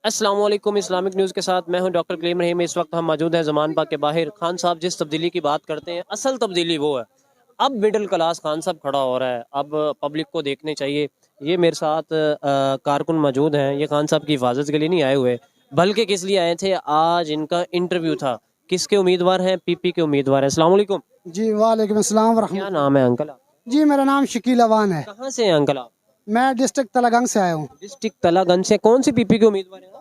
अस्सलाम वालेकुम। Islamic news के साथ मैं हूं डॉक्टर कलीम रहीम। इस वक्त हम मौजूद हैं ज़मान पाक के बाहर। खान साहब जिस तब्दीली की बात करते हैं, असल तब्दीली वो है। अब मिडिल क्लास खान साहब खड़ा हो रहा है, अब पब्लिक को देखने चाहिए। ये मेरे साथ कारकुन मौजूद हैं। ये खान साहब की हिफाजत के लिए नहीं आए हुए, बल्कि किस लिए आए थे, आज इनका इंटरव्यू था। किसके उम्मीदवार हैं? पीपी के उम्मीदवार हैं। अस्सलाम वालेकुम। जी वालेकुम अस्सलाम क्या वरहमतुल्लाह। नाम है अंकल आप? जी मेरा नाम शकील अवान है। कहाँ से हैं अंकल आप? मैं डिस्ट्रिक्ट तलागंग से आया हूँ। डिस्ट्रिक्ट तलागंज से। कौन सी पीपी के उम्मीदवार हैं?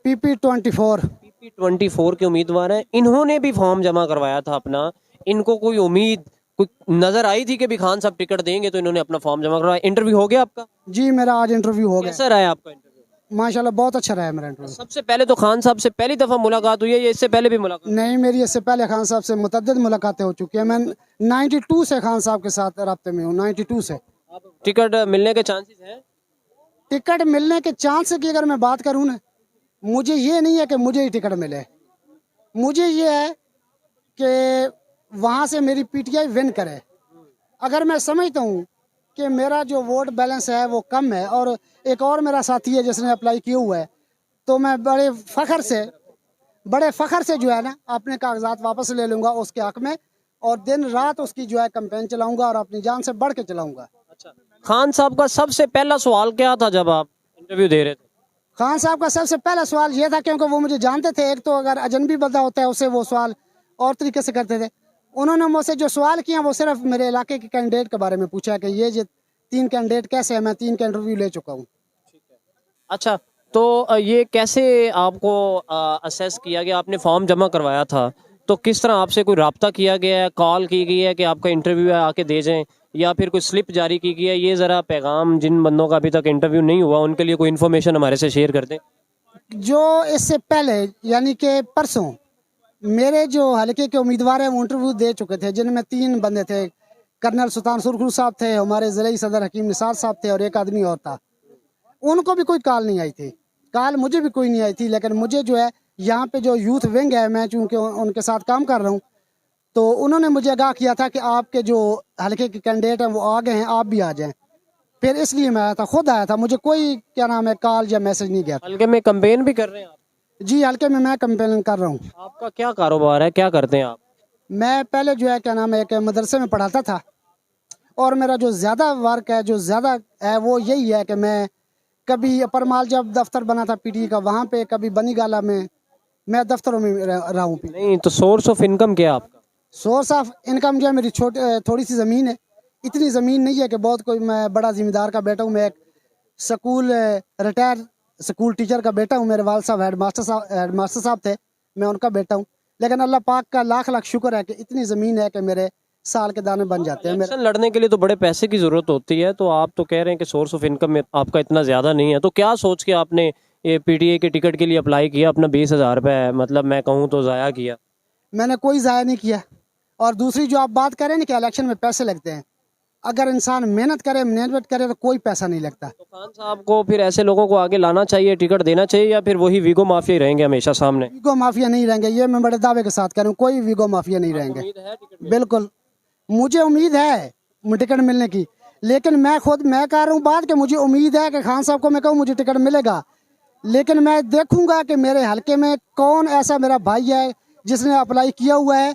PP 24। पीपी 24 के उम्मीदवार हैं। इन्होंने भी फॉर्म जमा करवाया था अपना। इनको कोई उम्मीद कोई नजर आई थी कि भी खान साहब टिकट देंगे, तो इन्होंने अपना फॉर्म जमा करवाया। इंटरव्यू हो गया आपका? जी मेरा आज इंटरव्यू हो गया। कैसा रहा आपका इंटरव्यू? माशाल्लाह बहुत अच्छा रहा है मेरा इंटरव्यू। सबसे पहले तो खान साहब से पहली दफा मुलाकात हुई है या इससे पहले भी मुलाकात? नहीं, मेरी इससे पहले खान साहब से मुतअद्दिद मुलाकातें हो चुकी हैं। मैं 92 से खान साहब के साथ राब्ते में हूँ। 92 से। टिकट मिलने के चांसेस हैं? टिकट मिलने के चांस की अगर मैं बात करूँ ना, मुझे ये नहीं है कि मुझे ही टिकट मिले। मुझे ये है कि वहाँ से मेरी PTI विन करे। अगर मैं समझता हूँ कि मेरा जो वोट बैलेंस है वो कम है और एक और मेरा साथी है जिसने अप्लाई किया हुआ है, तो मैं बड़े फ़ख्र से जो है ना अपने कागजात वापस ले लूँगा उसके हक़ में, और दिन रात उसकी जो है कैंपेन चलाऊँगा और अपनी जान से बढ़ के चलाऊँगा। अच्छा, खान साहब का सबसे पहला सवाल क्या था जब आप इंटरव्यू दे रहे थे? खान साहब का सबसे पहला सवाल ये था, क्योंकि वो मुझे जानते थे। एक तो अगर अजनबी बंदा होता है उसे वो सवाल और तरीके से करते थे। उन्होंने मुझसे जो सवाल किया वो सिर्फ मेरे इलाके के कैंडिडेट के बारे में पूछा कि ये 3 कैंडिडेट कैसे हैं। मैं 3 का इंटरव्यू ले चुका हूँ। अच्छा, तो ये कैसे आपको असेस किया गया? आपने फॉर्म जमा करवाया था, तो किस तरह आपसे कोई राब्ता किया गया है, कॉल की गई है कि आपका इंटरव्यू है आके दे जाएं, या फिर कोई स्लिप जारी की गई है? ये ज़रा पैगाम जिन बंदों का अभी तक इंटरव्यू नहीं हुआ उनके लिए कोई इन्फॉर्मेशन हमारे से शेयर कर दें। जो इससे पहले यानी कि परसों मेरे जो हल्के के उम्मीदवार हैं वो इंटरव्यू दे चुके थे, जिनमें 3 बंदे थे। कर्नल सुल्तान सुरखरू साहब थे, हमारे ज़िले सदर हकीम निसार साहब थे, और एक आदमी और था। उनको भी कोई कॉल नहीं आई थी। कॉल मुझे भी कोई नहीं आई थी, लेकिन मुझे जो है यहाँ पे जो यूथ विंग है, मैं चूँकि उनके साथ काम कर रहा हूँ, तो उन्होंने मुझे आगाह किया था कि आपके जो हल्के के कैंडिडेट हैं वो आ गए हैं, आप भी आ जाएं। फिर इसलिए मैं आया था, खुद आया था। मुझे कोई क्या नाम है कॉल या मैसेज नहीं गया था। हल्के में कैंपेन भी कर रहे हैं आप? जी हल्के में मैं कैंपेन कर रहा हूँ। आपका क्या कारोबार है, क्या करते हैं आप? मैं पहले जो है क्या नाम है एक मदरसे में पढ़ाता था, और मेरा जो ज़्यादा वर्क है, जो ज़्यादा है, वो यही है कि मैं कभी अपर माल जब दफ्तर बना था PTI का वहाँ पे, कभी बनी गाला में, मैं दफ्तरों में रहा हूँ। नहीं तो सोर्स ऑफ इनकम क्या है आपका? सोर्स ऑफ इनकम जो है मेरी थोड़ी सी ज़मीन है। इतनी ज़मीन नहीं है कि बहुत कोई मैं बड़ा ज़िम्मेदार का बेटा हूँ। मैं एक स्कूल रिटायर स्कूल टीचर का बेटा हूँ। मेरे वाल साहब हेडमास्टर साहब थे, मैं उनका बेटा हूँ। लेकिन अल्लाह पाक का लाख लाख शुक्र है कि इतनी ज़मीन है कि मेरे साल के दाने बन जाते हैं। इलेक्शन लड़ने के लिए तो बड़े पैसे की जरूरत होती है, तो आप तो कह रहे हैं कि सोर्स ऑफ इनकम में आपका इतना ज्यादा नहीं है, तो क्या सोच के आपने ये PTI के टिकट के लिए अप्लाई किया? अपना 20,000 रुपये मतलब मैं कहूँ तो ज़ाया किया। मैंने कोई ज़ाया नहीं किया। और दूसरी जो आप बात करें ना कि इलेक्शन में पैसे लगते हैं, अगर इंसान मेहनत करे, मैनेजमेंट करे, तो कोई पैसा नहीं लगता। तो खान साहब को फिर ऐसे लोगों को आगे लाना चाहिए, टिकट देना चाहिए, या फिर वही वीगो माफिया ही रहेंगे हमेशा सामने? वीगो माफिया नहीं रहेंगे, ये मैं बड़े दावे के साथ कह रहा हूँ। कोई वीगो माफिया नहीं रहेंगे। उम्मीद है टिकट मिलने बिल्कुल मुझे उम्मीद है टिकट मिलने की, लेकिन मैं कह रहा हूँ बात कि मुझे उम्मीद है कि खान साहब को मैं कहूँ मुझे टिकट मिलेगा, लेकिन मैं देखूंगा कि मेरे हल्के में कौन ऐसा मेरा भाई है जिसने अप्लाई किया हुआ है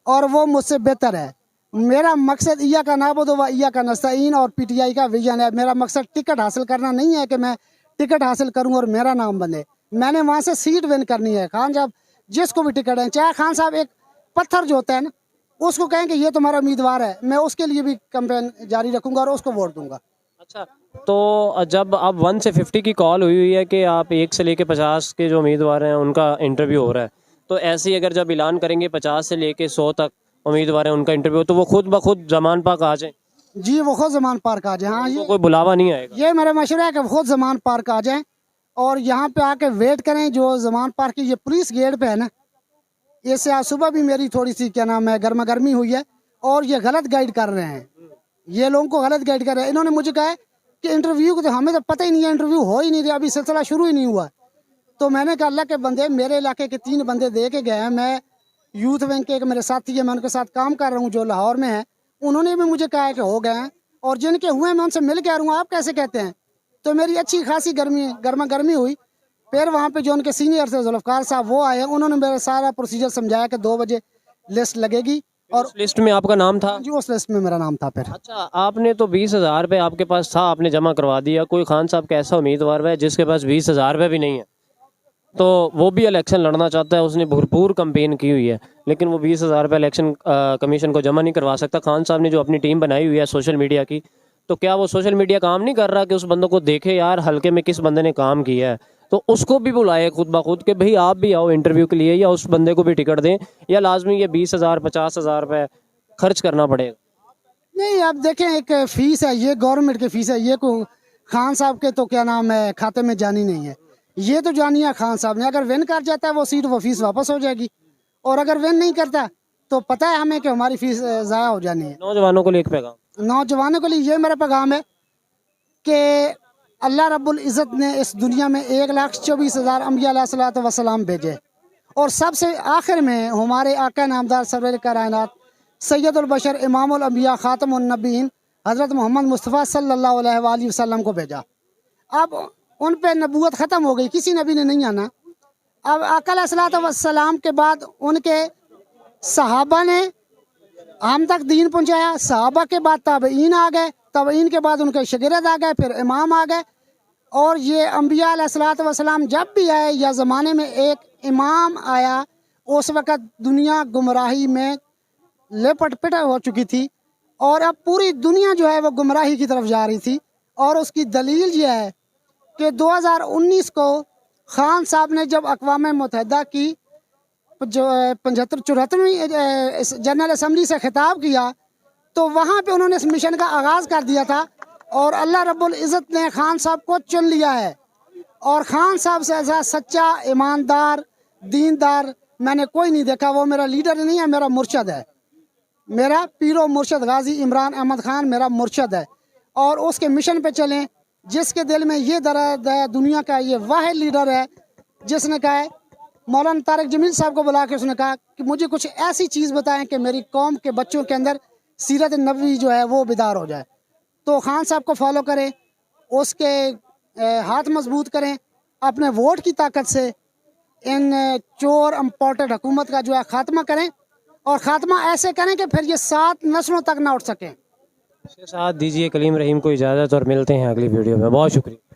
और वो मुझसे बेहतर है। मेरा मकसद इया का नाबुद व इया का नस्तईन और PTI का विजन है। मेरा मकसद टिकट हासिल करना नहीं है कि मैं टिकट हासिल करूं और मेरा नाम बने। मैंने वहाँ से सीट विन करनी है। खान साहब जिसको भी टिकट है, चाहे खान साहब एक पत्थर जो होता है ना उसको कहें कि ये तुम्हारा उम्मीदवार है, मैं उसके लिए भी कैंपेन जारी रखूंगा और उसको वोट दूंगा। अच्छा, तो जब अब 1 से 50 की कॉल हुई है कि आप 1 से लेके 50 के जो उम्मीदवार हैं उनका इंटरव्यू हो रहा है, तो ऐसे ही अगर जब ऐलान करेंगे 50 से लेके 100 तक उम्मीदवार हैं उनका इंटरव्यू, तो वो खुद ब खुद ज़मान पाक आ जाए? जी वो खुद जमान पार्क आ जाए। हाँ उनको कोई बुलावा नहीं आएगा? ये मेरा मशवरा है कि वो खुद जमान पार्क आ जाएं और यहाँ पे आके वेट करें। जो जमान पार्क की ये पुलिस गेट पे है ना, इससे आज सुबह भी मेरी थोड़ी सी क्या नाम है गर्मा गर्मी हुई है, और ये गलत गाइड कर रहे हैं। ये लोगों को गलत गाइड कर रहे हैं। इन्होंने मुझे कहा है कि इंटरव्यू को तो हमें तो पता ही नहीं है, इंटरव्यू हो ही नहीं रहा, अभी सिलसिला शुरू ही नहीं हुआ। तो मैंने कहा अल्लाह के बंदे, मेरे इलाके के 3 बंदे दे के गए हैं। मैं यूथ विंग के एक मेरे साथी है, मैं उनके साथ काम कर रहा हूँ जो लाहौर में है, उन्होंने भी मुझे कहा है कि हो गए हैं, और जिनके हुए मैं उनसे मिल के आ रहा हूँ। आप कैसे कहते हैं? तो मेरी अच्छी खासी गर्मा गर्मी हुई, फिर वहाँ पे जो उनके सीनियर थे जुल्फ़कार साहब वो आए, उन्होंने मेरा सारा प्रोसीजर समझाया कि 2 बजे लिस्ट लगेगी और उस लिस्ट में आपका नाम था? जी उस लिस्ट में मेरा नाम था। फिर अच्छा, आपने तो 20,000 रुपये आपके पास था, आपने जमा करवा दिया। कोई खान साहब का ऐसा उम्मीदवार है जिसके पास 20,000 रुपये भी नहीं है, तो वो भी इलेक्शन लड़ना चाहता है, उसने भरपूर कैंपेन की हुई है, लेकिन वो 20,000 रुपये इलेक्शन कमीशन को जमा नहीं करवा सकता। खान साहब ने जो अपनी टीम बनाई हुई है सोशल मीडिया की, तो क्या वो सोशल मीडिया काम नहीं कर रहा कि उस बंदों को देखे यार हल्के में किस बंदे ने काम किया है, तो उसको भी बुलाए खुद ब खुद कि भाई आप भी आओ इंटरव्यू के लिए, या उस बंदे को भी टिकट दें, या लाजमी ये 20,000 50,000 रुपये खर्च करना पड़ेगा? नहीं, अब देखें एक फीस है, ये गवर्नमेंट की फीस है, ये को खान साहब के तो क्या नाम है खाते में जानी नहीं है, ये तो जानी है खान साहब ने। अगर विन कर जाता है वो सीट, वो फीस वापस हो जाएगी, और अगर विन नहीं करता तो पता है हमें कि हमारी फीस ज़ाया हो जानी है। नौजवानों को लेकर पैगाम? नौजवानों के लिए ये मेरा पैगाम है कि अल्लाह रब्बुल इज़्ज़त ने इस दुनिया में 1,24,000 अम्बिया अलैहिस्सलातु वस्सलाम भेजे, और सबसे आखिर में हमारे आका नामदार सरवर कायनात सैयदुल बशर इमामुल अम्बिया खातमुन नबीन हज़रत मोहम्मद मुस्तफ़ा सल्लल्लाहु अलैहि वसल्लम को भेजा। अब उन पे नबूवत ख़त्म हो गई, किसी नबी ने नहीं आना। अब आका अलैहिस्सलातु वस्सलाम के बाद उनके सहाबा ने हम तक दीन पहुंचाया, सहाबा के बाद ताबईन आ गए, ताबईन के बाद उनके शागिर्द आ गए, फिर इमाम आ गए, और ये अम्बिया अलैहिस्सलातु वस्सलाम जब भी आए या ज़माने में एक इमाम आया, उस वक़्त दुनिया गुमराही में लिपट पिट हो चुकी थी, और अब पूरी दुनिया जो है वो गुमराही की तरफ जा रही थी। और उसकी दलील ये है कि 2019 को खान साहब ने जब अक़वाम मुत्तहिदा की जो 74वीं जनरल असम्बली से खिताब किया, तो वहाँ पे उन्होंने इस मिशन का आगाज़ कर दिया था, और अल्लाह रब्बुल इज़्ज़त ने खान साहब को चुन लिया है। और खान साहब से ऐसा सच्चा ईमानदार दीनदार मैंने कोई नहीं देखा। वो मेरा लीडर नहीं है, मेरा मुर्शद है, मेरा पीरो मुर्शद गाजी इमरान अहमद खान मेरा मुर्शद है, और उसके मिशन पे चलें। जिसके दिल में ये दर्द है, दुनिया का ये वाहिद लीडर है जिसने कहा है, मौलाना तारिक जमील साहब को बुला के उसने कहा कि मुझे कुछ ऐसी चीज़ बताएं कि मेरी कौम के बच्चों के अंदर सीरत नबवी जो है वो बेदार हो जाए। तो खान साहब को फॉलो करें, उसके हाथ मजबूत करें, अपने वोट की ताकत से इन चोर इम्पोर्टेड हुकूमत का जो है ख़ात्मा करें, और ख़ात्मा ऐसे करें कि फिर ये 7 नस्लों तक ना उठ सकें। साथ दीजिए कलीम रहीम को इजाज़त, और मिलते हैं अगली वीडियो में। बहुत शुक्रिया।